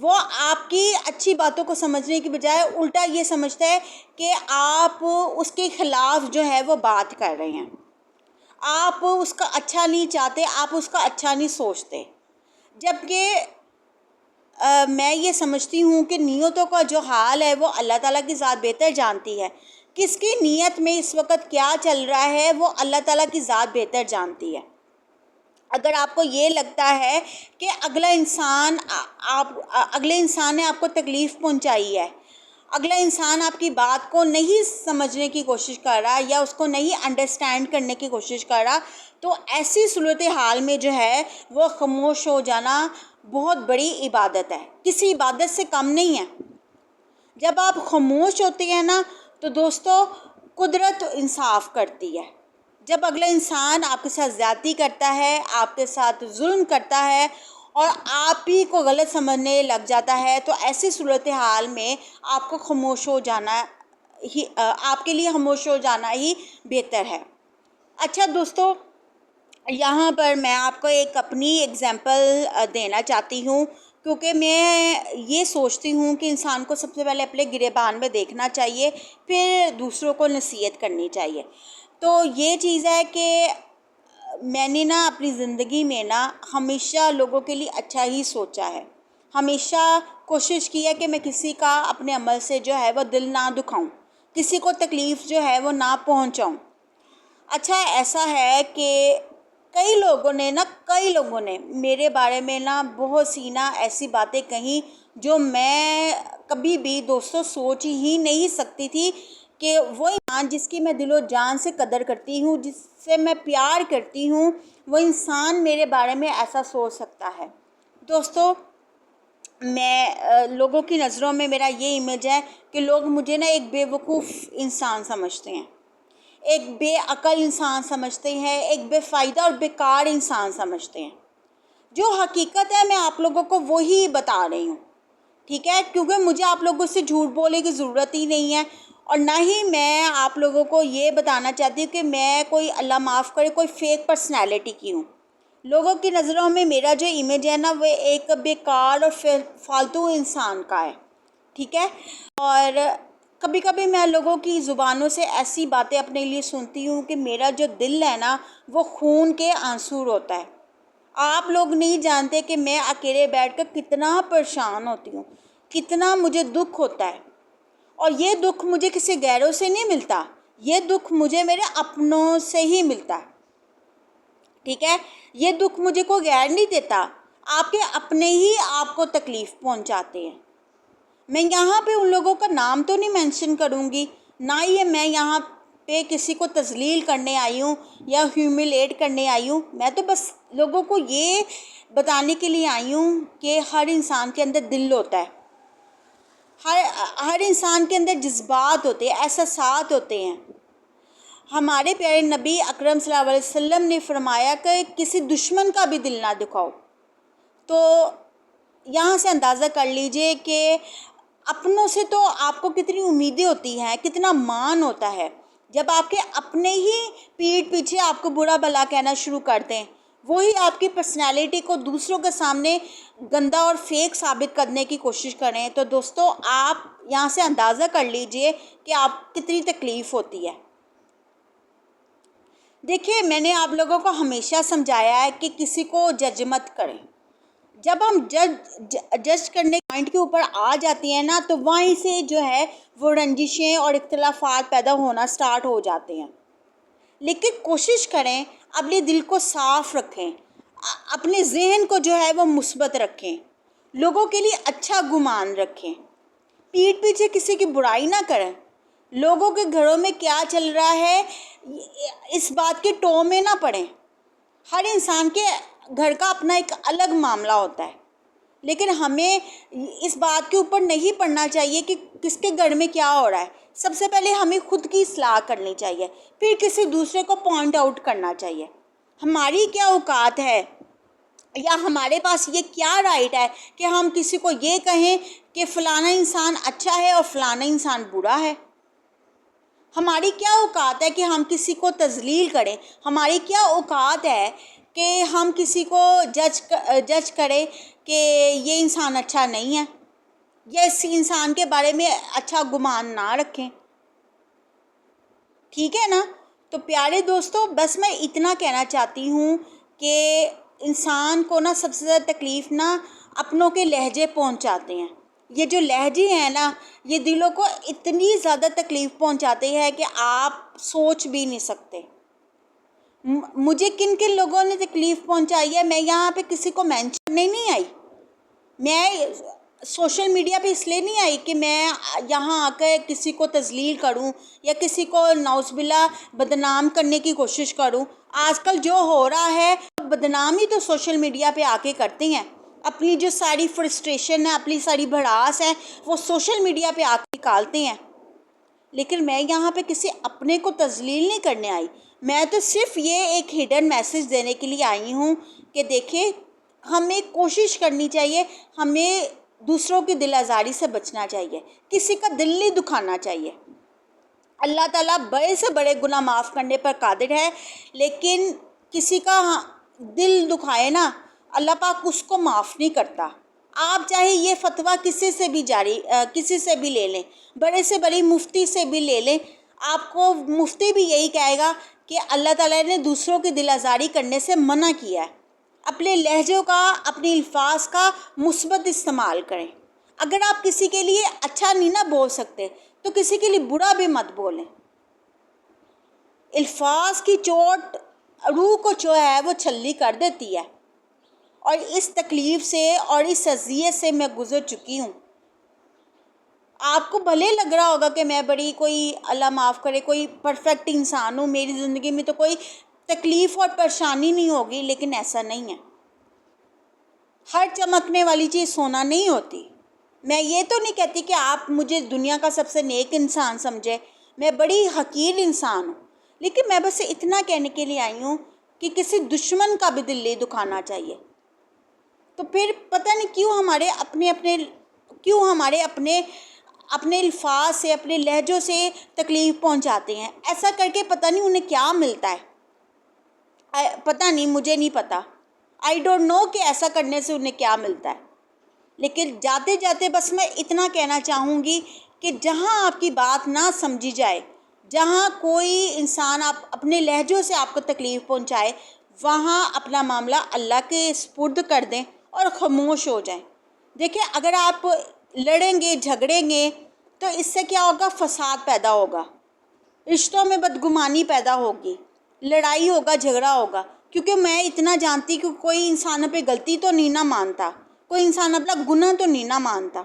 وہ آپ کی اچھی باتوں کو سمجھنے کی بجائے الٹا یہ سمجھتا ہے کہ آپ اس کے خلاف جو ہے وہ بات کر رہے ہیں، آپ اس کا اچھا نہیں چاہتے، آپ اس کا اچھا نہیں سوچتے. جبکہ میں یہ سمجھتی ہوں کہ نیتوں کا جو حال ہے وہ اللہ تعالیٰ کی ذات بہتر جانتی ہے. کس کی نیت میں اس وقت کیا چل رہا ہے وہ اللہ تعالیٰ کی ذات بہتر جانتی ہے. اگر آپ کو یہ لگتا ہے کہ اگلے انسان نے آپ کو تکلیف پہنچائی ہے، اگلا انسان آپ کی بات کو نہیں سمجھنے کی کوشش کر رہا یا اس کو نہیں انڈرسٹینڈ کرنے کی کوشش کر رہا، تو ایسی صورتحال میں جو ہے وہ خاموش ہو جانا بہت بڑی عبادت ہے، کسی عبادت سے کم نہیں ہے. جب آپ خاموش ہوتے ہیں نا تو دوستو قدرت انصاف کرتی ہے. جب اگلا انسان آپ کے ساتھ زیادتی کرتا ہے، آپ کے ساتھ ظلم کرتا ہے اور آپ ہی کو غلط سمجھنے لگ جاتا ہے، تو ایسی صورتحال میں آپ کو خاموش ہو جانا ہی آپ کے لیے خاموش ہو جانا ہی بہتر ہے. اچھا دوستو، یہاں پر میں آپ کو ایک اپنی اگزامپل دینا چاہتی ہوں، کیونکہ میں یہ سوچتی ہوں کہ انسان کو سب سے پہلے اپنے گریبان میں دیکھنا چاہیے، پھر دوسروں کو نصیحت کرنی چاہیے. تو یہ چیز ہے کہ میں نے اپنی زندگی میں ہمیشہ لوگوں کے لیے اچھا ہی سوچا ہے، ہمیشہ کوشش کی ہے کہ میں کسی کا اپنے عمل سے جو ہے وہ دل نہ دکھاؤں، کسی کو تکلیف جو ہے وہ نہ پہنچاؤں. اچھا ایسا ہے کہ کئی لوگوں نے میرے بارے میں بہت سی ایسی باتیں کہیں جو میں کبھی بھی دوستوں سوچ ہی نہیں سکتی تھی کہ وہ انسان جس کی میں دل و جان سے قدر کرتی ہوں، جس سے میں پیار کرتی ہوں، وہ انسان میرے بارے میں ایسا سوچ سکتا ہے. دوستو میں لوگوں کی نظروں میں میرا یہ امیج ہے کہ لوگ مجھے ایک بے وقوف انسان سمجھتے ہیں، ایک بے عقل انسان سمجھتے ہیں، ایک بے فائدہ اور بیکار انسان سمجھتے ہیں. جو حقیقت ہے میں آپ لوگوں کو وہی بتا رہی ہوں، ٹھیک ہے، کیونکہ مجھے آپ لوگوں سے جھوٹ بولنے کی ضرورت ہی نہیں ہے، اور نہ ہی میں آپ لوگوں کو یہ بتانا چاہتی ہوں کہ میں کوئی اللہ معاف کرے کوئی فیک پرسنالٹی کی ہوں. لوگوں کی نظروں میں میرا جو امیج ہے وہ ایک بیکار اور فالتو انسان کا ہے، ٹھیک ہے. اور کبھی کبھی میں لوگوں کی زبانوں سے ایسی باتیں اپنے لیے سنتی ہوں کہ میرا جو دل ہے وہ خون کے آنسو ہوتا ہے. آپ لوگ نہیں جانتے کہ میں اکیلے بیٹھ کر کتنا پریشان ہوتی ہوں، کتنا مجھے دکھ ہوتا ہے. اور یہ دکھ مجھے کسی غیروں سے نہیں ملتا، یہ دکھ مجھے میرے اپنوں سے ہی ملتا ہے، ٹھیک ہے. یہ دکھ مجھے کوئی غیر نہیں دیتا، آپ کے اپنے ہی آپ کو تکلیف پہنچاتے ہیں. میں یہاں پہ ان لوگوں کا نام تو نہیں مینشن کروں گی، نہ ہی میں یہاں پہ کسی کو تذلیل کرنے آئی ہوں یا ہیوملیٹ کرنے آئی ہوں. میں تو بس لوگوں کو یہ بتانے کے لیے آئی ہوں کہ ہر انسان کے اندر دل ہوتا ہے، ہر انسان کے اندر جذبات ہوتے ہیں، احساسات ہوتے ہیں. ہمارے پیارے نبی اکرم صلی اللہ علیہ وسلم نے فرمایا کہ کسی دشمن کا بھی دل نہ دکھاؤ. تو یہاں سے اندازہ کر لیجئے کہ اپنوں سے تو آپ کو کتنی امیدیں ہوتی ہیں، کتنا مان ہوتا ہے. جب آپ کے اپنے ہی پیٹھ پیچھے آپ کو برا بھلا کہنا شروع کر دیں، وہی آپ کی پرسنالٹی کو دوسروں کے سامنے گندا اور فیک ثابت کرنے کی کوشش کریں، تو دوستو آپ یہاں سے اندازہ کر لیجئے کہ آپ کتنی تکلیف ہوتی ہے. دیکھیے میں نے آپ لوگوں کو ہمیشہ سمجھایا ہے کہ کسی کو جج مت کریں. جب ہم جج کرنے پوائنٹ کے اوپر آ جاتی ہیں تو وہیں سے جو ہے وہ رنجشیں اور اختلافات پیدا ہونا سٹارٹ ہو جاتے ہیں. لیکن کوشش کریں اپنے دل کو صاف رکھیں، اپنے ذہن کو جو ہے وہ مثبت رکھیں، لوگوں کے لیے اچھا گمان رکھیں، پیٹھ پیچھے کسی کی برائی نہ کریں. لوگوں کے گھروں میں کیا چل رہا ہے اس بات کے ٹو میں نہ پڑیں. ہر انسان کے گھر کا اپنا ایک الگ معاملہ ہوتا ہے، لیکن ہمیں اس بات کے اوپر نہیں پڑنا چاہیے کہ کس کے گھر میں کیا ہو رہا ہے. سب سے پہلے ہمیں خود کی اصلاح کرنی چاہیے، پھر کسی دوسرے کو پوائنٹ آؤٹ کرنا چاہیے. ہماری کیا اوقات ہے یا ہمارے پاس یہ کیا رائٹ ہے کہ ہم کسی کو یہ کہیں کہ فلانا انسان اچھا ہے اور فلانا انسان برا ہے. ہماری کیا اوقات ہے کہ ہم کسی کو تذلیل کریں، ہماری کیا اوقات ہے کہ ہم کسی کو جج کریں کہ یہ انسان اچھا نہیں ہے یا اس انسان کے بارے میں اچھا گمان نہ رکھیں، ٹھیک ہے نا؟ تو پیارے دوستو، بس میں اتنا کہنا چاہتی ہوں کہ انسان کو نا سب سے زیادہ تکلیف نا اپنوں کے لہجے پہنچاتے ہیں۔ یہ جو لہجے ہیں نا، یہ دلوں کو اتنی زیادہ تکلیف پہنچاتے ہیں کہ آپ سوچ بھی نہیں سکتے۔ مجھے کن کن لوگوں نے تکلیف پہنچائی ہے، میں یہاں پہ کسی کو مینشن کرنے نہیں آئی۔ میں سوشل میڈیا پہ اس لیے نہیں آئی کہ میں یہاں آ کر کسی کو تذلیل کروں یا کسی کو نعوذ باللہ بدنام کرنے کی کوشش کروں۔ آج کل جو ہو رہا ہے بدنامی تو سوشل میڈیا پہ آ کے کرتے ہیں، اپنی جو ساری فرسٹریشن ہے، اپنی ساری بھڑاس ہے، وہ سوشل میڈیا پہ آ کے نکالتے ہیں۔ لیکن میں یہاں پہ کسی اپنے کو تذلیل نہیں کرنے آئی، میں تو صرف یہ ایک ہڈن میسج دینے کے لیے آئی ہوں کہ دیکھیں، ہمیں کوشش کرنی چاہیے، ہمیں دوسروں کی دل آزاری سے بچنا چاہیے، کسی کا دل نہیں دکھانا چاہیے۔ اللہ تعالیٰ بڑے سے بڑے گناہ معاف کرنے پر قادر ہے، لیکن کسی کا دل دکھائے نا، اللہ پاک اس کو معاف نہیں کرتا۔ آپ چاہے یہ فتویٰ کسی سے بھی لے لیں، بڑے سے بڑی مفتی سے بھی لے لیں، آپ کو مفتی بھی یہی کہے گا کہ اللہ تعالیٰ نے دوسروں کی دل آزاری کرنے سے منع کیا ہے۔ اپنے لہجوں کا، اپنے الفاظ کا مثبت استعمال کریں۔ اگر آپ کسی کے لیے اچھا نہیں نہ بول سکتے تو کسی کے لیے برا بھی مت بولیں۔ الفاظ کی چوٹ روح کو جو ہے وہ چھلنی کر دیتی ہے، اور اس تکلیف سے اور اس اذیت سے میں گزر چکی ہوں۔ آپ کو بھلے لگ رہا ہوگا کہ میں بڑی کوئی اللہ معاف کرے کوئی پرفیکٹ انسان ہوں، میری زندگی میں تو کوئی تکلیف اور پریشانی نہیں ہوگی، لیکن ایسا نہیں ہے۔ ہر چمکنے والی چیز سونا نہیں ہوتی۔ میں یہ تو نہیں کہتی کہ آپ مجھے دنیا کا سب سے نیک انسان سمجھے، میں بڑی حقیر انسان ہوں، لیکن میں بس اتنا کہنے کے لیے آئی ہوں کہ کسی دشمن کا بھی دل نہیں دکھانا چاہیے۔ تو پھر پتہ نہیں کیوں ہمارے اپنے الفاظ سے، اپنے لہجوں سے تکلیف پہنچاتے ہیں۔ ایسا کر کے پتہ نہیں انہیں کیا ملتا ہے، پتہ نہیں، مجھے نہیں پتہ، آئی ڈونٹ نو کہ ایسا کرنے سے انہیں کیا ملتا ہے۔ لیکن جاتے جاتے بس میں اتنا کہنا چاہوں گی کہ جہاں آپ کی بات نہ سمجھی جائے، جہاں کوئی انسان اپنے لہجوں سے آپ کو تکلیف پہنچائے، وہاں اپنا معاملہ اللہ کے سپرد کر دیں اور خاموش ہو جائیں۔ دیکھیں، اگر آپ لڑیں گے، جھگڑیں گے، تو اس سے کیا ہوگا؟ فساد پیدا ہوگا، رشتوں میں بدگمانی پیدا ہوگی، لڑائی ہوگا، جھگڑا ہوگا۔ کیونکہ میں اتنا جانتی کہ کوئی انسان پہ غلطی تو نہیں نہ مانتا، کوئی انسان اپنا گناہ تو نہیں نہ مانتا۔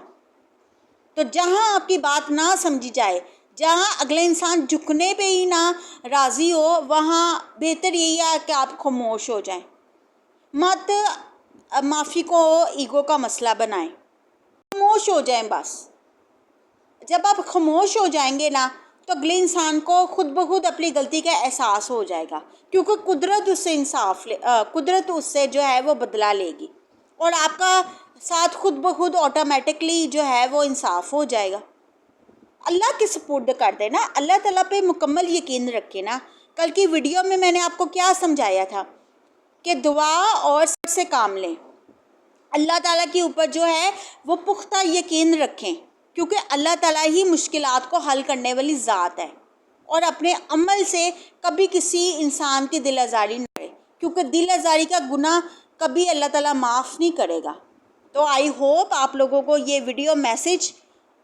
تو جہاں آپ کی بات نہ سمجھی جائے، جہاں اگلے انسان جھکنے پہ ہی نہ راضی ہو، وہاں بہتر یہی ہے کہ آپ خاموش ہو جائیں، مت معافی کو ایگو کا مسئلہ بنائیں، خاموش ہو جائیں بس۔ جب آپ خاموش ہو جائیں گے نا، تو اگلے انسان کو خود بخود اپنی غلطی کا احساس ہو جائے گا، کیونکہ قدرت اس سے جو ہے وہ بدلہ لے گی، اور آپ کا ساتھ خود بخود آٹومیٹکلی جو ہے وہ انصاف ہو جائے گا۔ اللہ کے سپرد کر دے نا، اللہ تعالیٰ پہ مکمل یقین رکھے نا۔ کل کی ویڈیو میں نے آپ کو کیا سمجھایا تھا کہ دعا اور صبر سے کام لیں، اللہ تعالیٰ کے اوپر جو ہے وہ پختہ یقین رکھیں، کیونکہ اللہ تعالیٰ ہی مشکلات کو حل کرنے والی ذات ہے، اور اپنے عمل سے کبھی کسی انسان کی دل آزاری نہ کرے، کیونکہ دل آزاری کا گناہ کبھی اللہ تعالیٰ معاف نہیں کرے گا۔ تو آئی ہوپ آپ لوگوں کو یہ ویڈیو میسج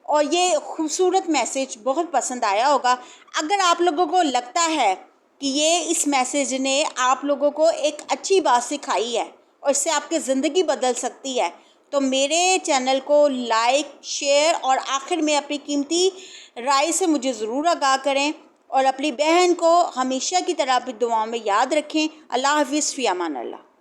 اور یہ خوبصورت میسج بہت پسند آیا ہوگا۔ اگر آپ لوگوں کو لگتا ہے کہ اس میسج نے آپ لوگوں کو ایک اچھی بات سکھائی ہے اور اس سے آپ کی زندگی بدل سکتی ہے، تو میرے چینل کو لائک، شیئر اور آخر میں اپنی قیمتی رائے سے مجھے ضرور آگاہ کریں، اور اپنی بہن کو ہمیشہ کی طرح اپنی دعاؤں میں یاد رکھیں۔ اللہ حافظ، فی امان اللہ۔